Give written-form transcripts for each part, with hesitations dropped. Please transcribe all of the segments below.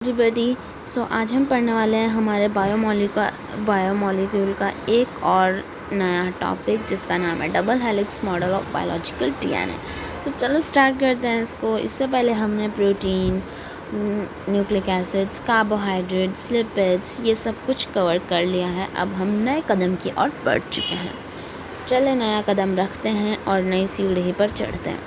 Everybody. आज हम पढ़ने वाले हैं हमारे बायोमोलिक्यूल का एक और नया टॉपिक जिसका नाम है double helix model of biological DNA. चलो स्टार्ट करते हैं इसको। इससे पहले हमने protein, nucleic acids, carbohydrates, lipids ये सब कुछ कवर कर लिया है। अब हम नए कदम की ओर बढ़ चुके हैं। चले नया कदम रखते हैं और नई सीढ़ी पर चढ़ते हैं।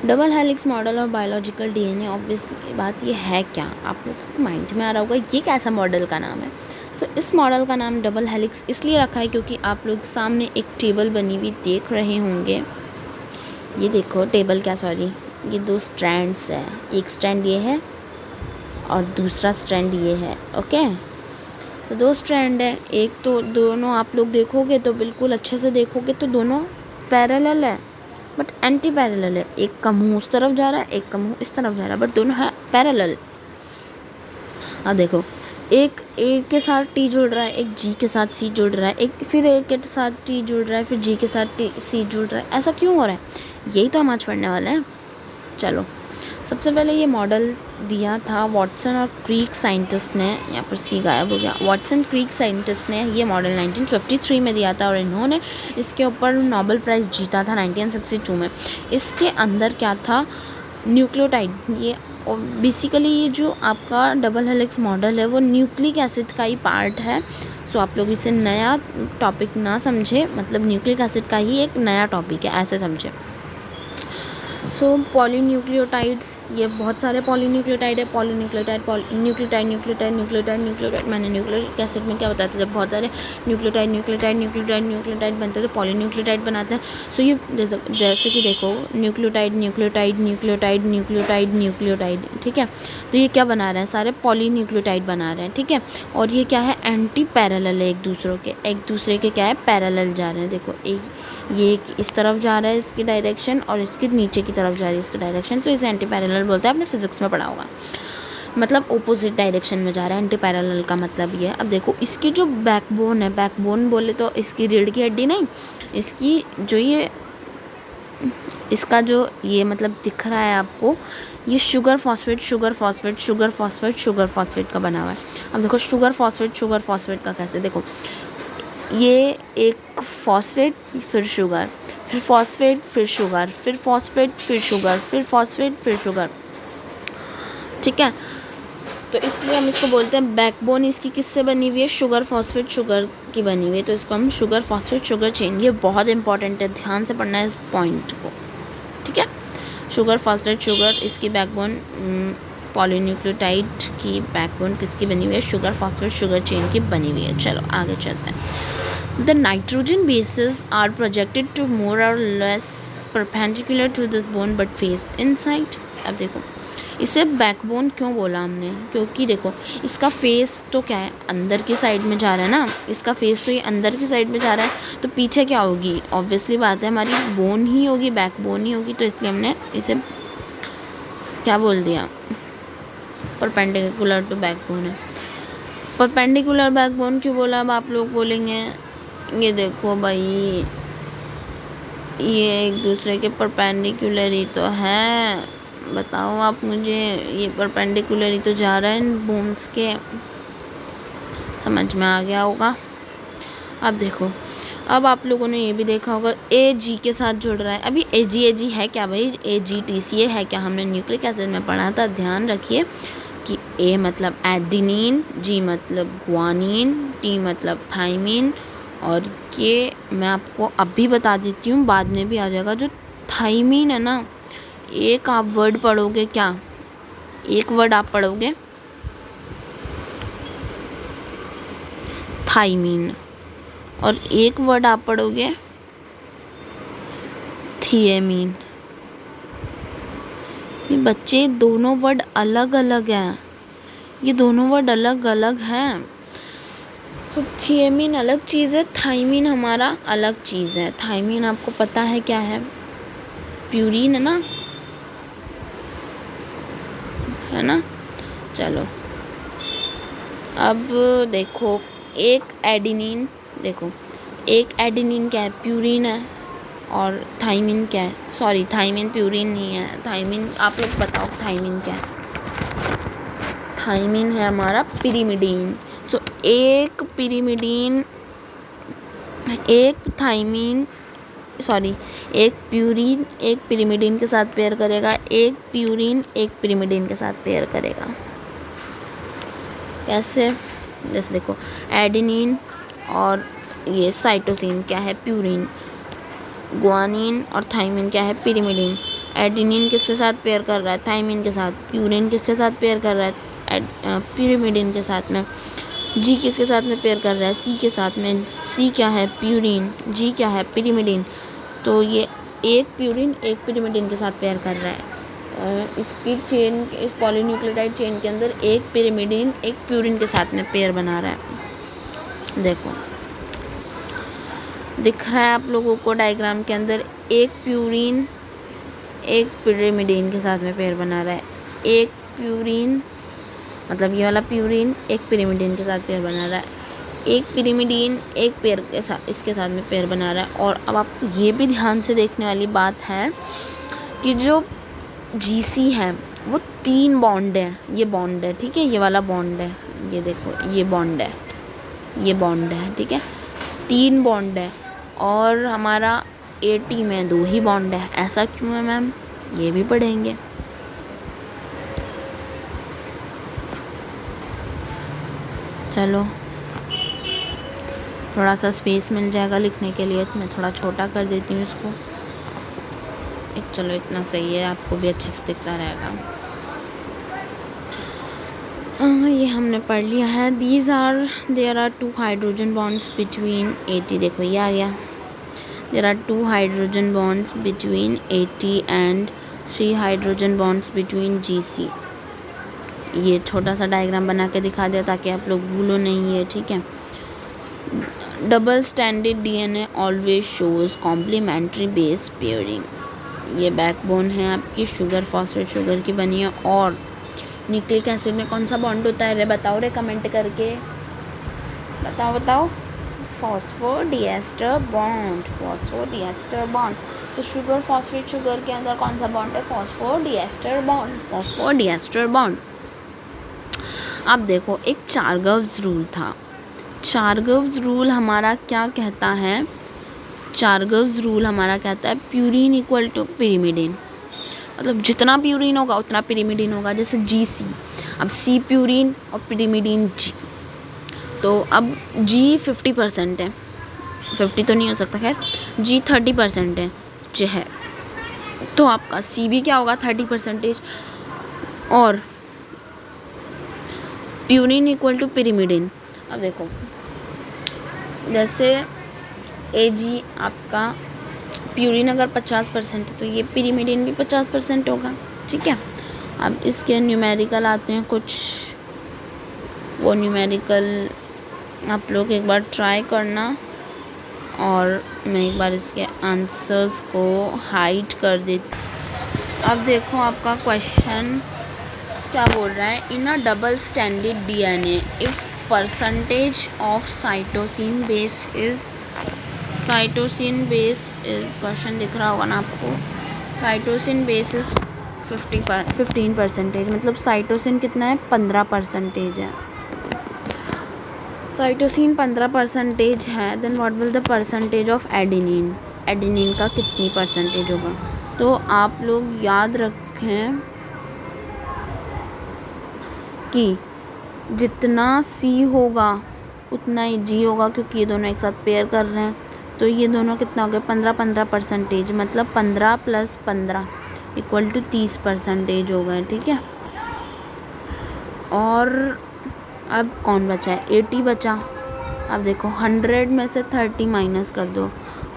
Double helix model of biological DNA, obviously बात ये है क्या, आप लोग को माइंड में आ रहा होगा ये कैसा मॉडल का नाम है। इस मॉडल का नाम डबल हेलिक्स इसलिए रखा है क्योंकि आप लोग सामने एक टेबल बनी हुई देख रहे होंगे। ये देखो टेबल क्या, सॉरी, ये दो स्ट्रैंड्स है। एक स्ट्रैंड ये है और दूसरा स्ट्रैंड ये है। ओके, तो दो स्ट्रैंड है। एक तो दोनों आप लोग देखोगे तो बिल्कुल अच्छे से देखोगे तो दोनों पैरेलल है बट एंटी पैरेलल है। एक का मुंह उस तरफ जा रहा है, एक का मुंह इस तरफ जा रहा है, बट दोनों है पैरेलल। अब देखो, एक ए के साथ टी जुड़ रहा है, एक जी के साथ सी जुड़ रहा है, एक फिर ए के साथ टी जुड़ रहा है, फिर जी के साथ टी सी जुड़ रहा है। ऐसा क्यों हो रहा है, यही तो हम आज पढ़ने वाले हैं। चलो, सबसे पहले ये मॉडल दिया था वॉटसन और क्रीक साइंटिस्ट ने। यहाँ पर सी गायब हो गया। वॉटसन क्रीक साइंटिस्ट ने ये मॉडल 1953 में दिया था और इन्होंने इसके ऊपर नोबेल प्राइज़ जीता था 1962 में। इसके अंदर क्या था, न्यूक्लियोटाइड। ये बेसिकली ये जो आपका डबल हेलिक्स मॉडल है वो न्यूक्लिक एसिड का ही पार्ट है। आप लोग इसे नया टॉपिक ना समझे, मतलब न्यूक्लिक एसिड का ही एक नया टॉपिक है, ऐसे समझे। पॉलीन्यूक्लियोटाइड्स, ये बहुत सारे पॉलीन्यूक्लियोटाइड है। न्यूक्लियोटाइड मैंने न्यूक्लिक एसिड में क्या बताया था, जब बहुत सारे न्यूक्लियोटाइड बनते हैं तो पॉलीन्यूक्लियोटाइड बनाते हैं। ये जैसे कि देखो, न्यूक्लियोटाइड, ठीक है। तो ये क्या बना रहे हैं, सारे पॉलीन्यूक्लियोटाइड बना रहे हैं, ठीक है। और ये क्या है, एंटी पैरेलल है, एक दूसरे के क्या है, पैरेलल जा रहे हैं। देखो, ये इस तरफ जा रहा है इसकी डायरेक्शन और इसके नीचे की तरफ जा रही है इसकी डायरेक्शन, तो इसे एंटी पैरेलल बोलते हैं। आपने फिजिक्स में पढ़ा होगा, मतलब ओपोजिट डायरेक्शन में जा रहा है। एंटी पैरेलल का मतलब ये है। अब देखो, इसकी जो बैकबोन है, बैकबोन बोले तो इसकी रीढ़ की हड्डी नहीं, इसकी जो इसका जो ये मतलब दिख रहा है आपको, ये शुगर फॉस्फेट का बना हुआ है। अब देखो, शुगर फॉस्फेट का कैसे, देखो ये एक फॉस्फेट, फिर शुगर, फिर फॉस्फेट, फिर शुगर, फिर फॉस्फेट, फिर शुगर, फिर फॉस्फेट, फिर शुगर, ठीक है। तो इसलिए हम इसको बोलते हैं बैकबोन इसकी किससे बनी हुई है, शुगर फॉस्फेट शुगर की बनी हुई है। तो इसको हम शुगर फॉस्फेट शुगर चेन, ये बहुत इंपॉर्टेंट है, ध्यान से पढ़ना है इस पॉइंट को, ठीक है। शुगर फॉस्फेट शुगर, इसकी बैकबोन पॉलीन्यूक्लियोटाइड की बैकबोन किसकी बनी हुई है, शुगर फॉस्फेट शुगर चेन की बनी हुई है। चलो आगे चलते हैं। The nitrogen bases are projected to more or less perpendicular to this bone but face inside। अब देखो, इसे बैकबोन क्यों बोला हमने, क्योंकि देखो इसका फेस तो क्या है, अंदर की साइड में जा रहा है ना, इसका फेस तो ये अंदर की साइड में जा रहा है, तो पीछे क्या होगी, ऑब्वियसली बात है हमारी बोन ही होगी, बैकबोन ही होगी। तो इसलिए हमने इसे क्या बोल दिया, परपेंडिकुलर टू बैकबोन है। परपेंडिकुलर बैकबोन क्यों बोला, अब आप लोग बोलेंगे ये देखो भाई, ये एक दूसरे के परपेंडिकुलर ही तो है, बताओ आप मुझे, ये परपेंडिकुलर ही तो जा रहा है इन बोन्स के, समझ में आ गया होगा। अब देखो, अब आप लोगों ने ये भी देखा होगा ए जी के साथ जुड़ रहा है। अभी ए जी है क्या भाई, AGTCA है क्या, हमने न्यूक्लिक एसिड में पढ़ा था। ध्यान रखिए कि ए मतलब एडेनिन, जी मतलब ग्वानिन, टी मतलब थाइमिन, और ये मैं आपको अभी बता देती हूँ, बाद में भी आ जाएगा। जो थाइमिन है ना, एक आप वर्ड पढ़ोगे, क्या एक वर्ड आप पढ़ोगे, थाइमिन, और एक वर्ड आप पढ़ोगे थियामीन। ये बच्चे दोनों वर्ड अलग अलग हैं, ये दोनों वर्ड अलग अलग हैं। थियामीन अलग चीज़ है, थाइमीन हमारा अलग चीज़ है। थाइमीन आपको पता है क्या है, प्यूरिन है ना। चलो, अब देखो, एक एडेनिन, देखो एक एडेनिन क्या है, प्यूरिन है, और थाइमिन क्या है, सॉरी थाइमिन प्यूरिन नहीं है, थाइमिन आप लोग बताओ थाइमिन क्या है। थाइमिन है हमारा पिरिमिडीन। सो एक पिरिमिडीन, एक थाइमिन सॉरी एक प्यूरिन एक पिरिमिडीन के साथ पेयर करेगा, एक प्यूरिन एक पिरिमिडीन के साथ पेयर करेगा। कैसे? जैसे देखो, एडेनिन और ये साइटोसिन क्या है? प्यूरिन। ग्वानिन और थाइमिन क्या है? पिरिमिडीन। एडेनिन किसके साथ पेयर कर रहा है? थाइमिन के साथ। प्यूरिन किसके साथ पेयर कर रहा है? पिरिमिडीन के साथ में। जी किसके साथ में पेयर कर रहा है? सी के साथ में। सी क्या है? प्यूरिन। जी क्या है? पिरिमिडीन। तो ये एक प्यूरिन एक पिरिमिडीन के साथ पेयर कर रहा है। इसकी चेन, इस पॉलीन्यूक्लियोटाइड चेन के अंदर एक पिरिमिडीन एक प्यूरिन के साथ में पेयर बना रहा है। देखो दिख रहा है आप लोगों को डायग्राम के अंदर, एक प्यूरिन एक पिरिमिडीन के साथ में पेयर बना रहा है। एक प्यूरिन मतलब ये वाला प्यूरिन एक पिरिमिडीन के साथ पेयर बना रहा है। एक पिरिमिडीन एक पेयर के साथ इसके साथ में पेयर बना रहा है। और अब आपको ये भी ध्यान से देखने वाली बात है कि जो जीसी है वो 3 बॉन्ड है। ये बॉन्ड है, ठीक है, ये वाला बॉन्ड है, ये देखो ये बॉन्ड है, ये बॉन्ड है, ठीक है, 3 बॉन्ड है। और हमारा एटी में 2 ही बॉन्ड है। ऐसा क्यों है मैम? ये भी पढ़ेंगे। चलो थोड़ा सा स्पेस मिल जाएगा लिखने के लिए, तो मैं थोड़ा छोटा कर देती हूँ इसको। चलो इतना सही है, आपको भी अच्छे से दिखता रहेगा। ये हमने पढ़ लिया है। There are 2 hydrogen bonds between 80, देखो ये आ गया। There are 2 hydrogen bonds between 80 and 3 hydrogen bonds between GC। ये छोटा सा डायग्राम बना के दिखा दिया ताकि आप लोग भूलो नहीं है, ठीक है। Double standard DNA always shows complementary base pairing. ये बैकबोन है आपकी, शुगर फॉस्फेट शुगर की बनी है। और न्यूक्लिक एसिड में कौन सा बॉन्ड होता है? रे बताओ रे, कमेंट करके बताओ। फॉस्फोडीएस्टर बॉन्ड, फॉस्फोडीएस्टर बॉन्ड। तो शुगर फॉस्फेट शुगर के अंदर कौन सा बॉन्ड है? फॉस्फोडीएस्टर बॉन्ड, फॉस्फोडीएस्टर बॉन्ड। अब देखो एक चार्गव्स रूल था। चार्गव्स रूल हमारा क्या कहता है? चार्गव्स रूल हमारा कहता है प्यूरिन इक्वल टू पिरिमिडीन। मतलब जितना प्यूरिन होगा उतना पिरिमिडीन होगा। जैसे GC, अब C प्यूरिन और पिरिमिडीन G। तो अब G 50% है, 50 तो नहीं हो सकता, खैर G 30% है, तो आपका C भी क्या होगा? 30%। और प्यूरिन इक्वल टू पिरिमिडीन। अब देखो जैसे AG आपका प्यूरिन अगर 50% है तो ये पिरिमिडीन भी 50% होगा, ठीक है। अब इसके न्यूमेरिकल आते हैं कुछ, वो न्यूमेरिकल आप लोग एक बार ट्राई करना और मैं एक बार इसके आंसर्स को हाइड कर देती। अब देखो आपका क्वेश्चन क्या बोल रहा है? In a double standard DNA if percentage of cytosine base is question दिख रहा होगा ना आपको। साइटोसिन बेस इज़ 15%, मतलब साइटोसिन कितना है? 15% है। साइटोसिन 15% है। Then what will the percentage of adenine? Adenine का कितनी परसेंटेज होगा? तो आप लोग याद रखें कि जितना C होगा उतना ही G होगा, क्योंकि ये दोनों एक साथ पेयर कर रहे हैं। तो ये दोनों कितना हो गया? 15% मतलब 15 + 15 = 30% हो गए, ठीक है। और अब कौन बचा है? 80 बचा। अब देखो 100 में से 30 माइनस कर दो,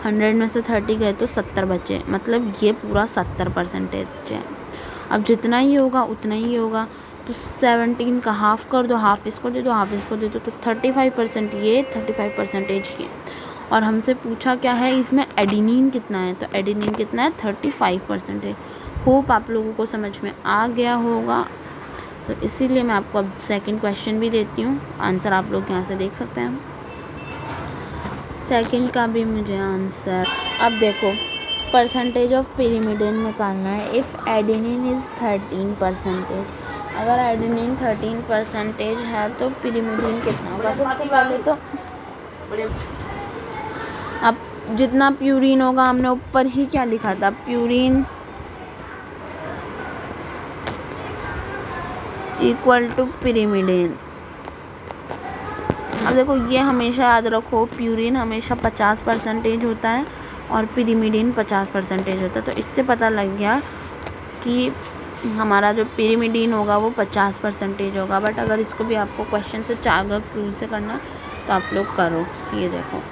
100 में से 30 गए तो 70 बचे, मतलब ये पूरा 70% है। अब जितना ही होगा उतना ही होगा, तो 17 का हाफ कर दो, हाफ इसको दे दो, हाफ इसको दे दो, तो 35% ये, 35% ये। और हमसे पूछा क्या है इसमें? एडेनिन कितना है, तो एडेनिन कितना है? 35% है। होप आप लोगों को समझ में आ गया होगा। तो इसीलिए मैं आपको अब सेकंड क्वेश्चन भी देती हूँ, आंसर आप लोग यहाँ से देख सकते हैं। सेकंड का भी मुझे आंसर, अब देखो परसेंटेज ऑफ पिरिमिडीन निकालना है। इफ़ एडेनिन इज़ 13%, अगर एडेनिन 13% है तो पिरिमिडिन कितना होगा? सबसे पहले तो अब जितना प्यूरिन होगा, हमने ऊपर ही क्या लिखा था, प्यूरिन इक्वल टू पिरिमिडिन। अब देखो ये हमेशा याद रखो, प्यूरिन हमेशा 50% होता है और पिरिमिडिन 50% होता है। तो इससे पता लग गया कि हमारा जो पिरिमिडिन होगा वो 50% होगा। बट अगर इसको भी आपको क्वेश्चन से चार्गफ रूल से करना तो आप लोग करो। ये देखो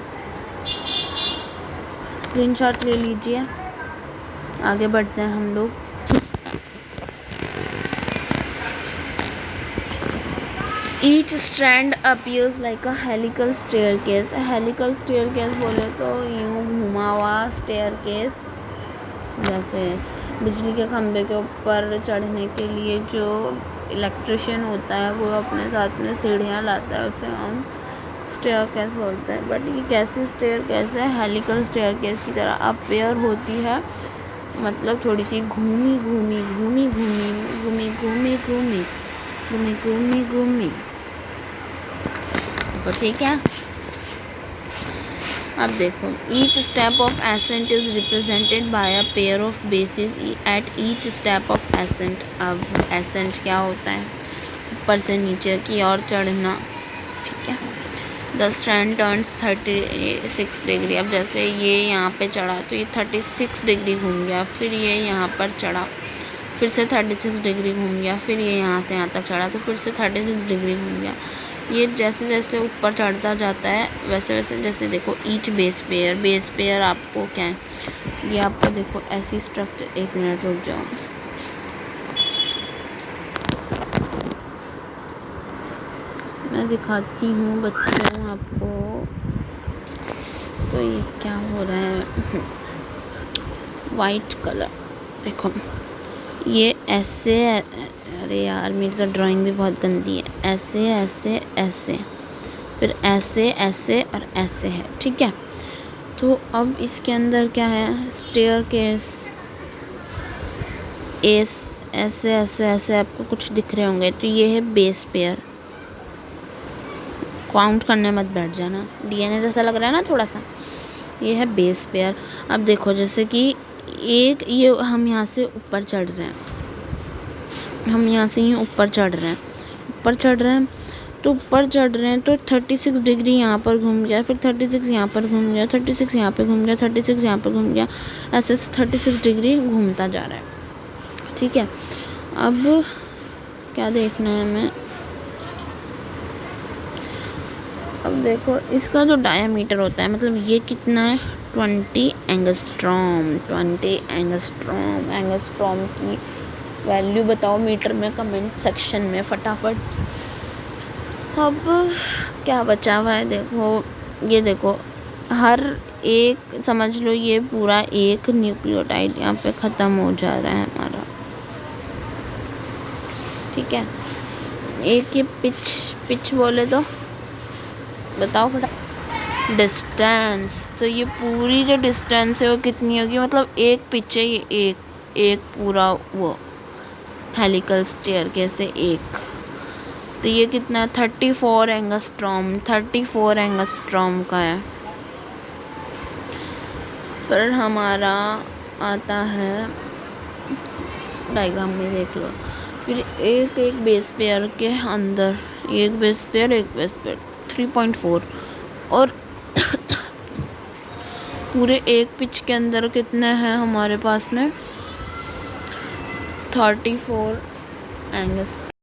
स्क्रीनशॉट ले लीजिए। आगे बढ़ते हैं हम लोग। ईच स्ट्रैंड अपीयर्स लाइक अ हेलिकल स्टेयरकेस। हेलिकल स्टेयरकेस बोले तो यूँ घुमा हुआ स्टेयरकेस, जैसे बिजली के खंभे के ऊपर चढ़ने के लिए जो इलेक्ट्रिशियन होता है वो अपने साथ में सीढ़ियाँ लाता है, उसे हम स्टेयरकेस बोलते हैं। बट ये कैसी स्टेयरकेस है? हेलिकल स्टेयरकेस की तरह अपीयर होती है, मतलब थोड़ी सी घूमी घूमी घूमी घूमी घूमी घूमी घूमी घूमी घूमी घूमी। तो ठीक है, अब देखो each step of accent is represented by a pair of basis at each step of accent. अब एसेंट क्या होता है? ऊपर से नीचे की ओर चढ़ना, ठीक है। The strand turns 36 degree. अब जैसे ये यहाँ पे चढ़ा तो ये 36 डिग्री घूम गया, फिर ये यहाँ पर चढ़ा, फिर से 36 डिग्री घूम गया, फिर ये यहाँ से यहाँ तक चढ़ा तो फिर से 36 डिग्री घूम गया। ये जैसे जैसे ऊपर चढ़ता जाता है वैसे वैसे, जैसे देखो ईच बेस पेयर आपको क्या है, ये आपको देखो ऐसी स्ट्रक्चर। एक मिनट रुक जाओ, मैं दिखाती हूँ बच्चों आपको। तो ये क्या हो रहा है, वाइट कलर देखो, ये ऐसे, अरे यार मेरी तो ड्राइंग भी बहुत गंदी है, ऐसे ऐसे ऐसे, फिर ऐसे ऐसे और ऐसे है, ठीक है। तो अब इसके अंदर क्या है, स्टेयरकेस ऐसे ऐसे ऐसे आपको कुछ दिख रहे होंगे। तो ये है बेस पेयर। काउंट करने मत बैठ जाना, डीएनए जैसा लग रहा है ना थोड़ा सा। ये है बेस पेयर। अब देखो जैसे कि एक ये हम यहाँ से ऊपर चढ़ रहे हैं, हम यहाँ से ही ऊपर चढ़ रहे हैं, ऊपर चढ़ रहे हैं तो ऊपर चढ़ रहे हैं तो 36 डिग्री यहाँ पर घूम गया, फिर 36 यहाँ पर घूम गया, 36 यहाँ पर घूम गया, 36 यहाँ पर घूम गया, ऐसे 36 डिग्री घूमता जा रहा है, ठीक है। अब क्या देखना है हमें, अब देखो इसका जो डायामीटर होता है, मतलब ये कितना है, 20 एंगस्ट्रॉम। 20 एंगस्ट्रॉम। एंगस्ट्रॉम की वैल्यू बताओ मीटर में कमेंट सेक्शन में फटाफट। अब क्या बचा हुआ है, देखो ये देखो, हर एक समझ लो ये पूरा एक न्यूक्लियोटाइड यहाँ पे ख़त्म हो जा रहा है हमारा, ठीक है। एक ये पिच बोले तो बताओ फटाफट। डिस्टेंस, तो ये पूरी जो डिस्टेंस है वो कितनी होगी, मतलब एक पिच है ये, एक पूरा वो हेलिकल स्टेयरकेस से एक, तो ये कितना है, 34 एंगस्ट्रॉम। 34 एंगस्ट्रॉम का है। फिर हमारा आता है, डायग्राम में देख लो, फिर एक बेस पेयर के अंदर एक बेस पेयर 3.4, और पूरे एक पिच के अंदर कितने हैं हमारे पास में, 34 एंगस्ट्रॉम।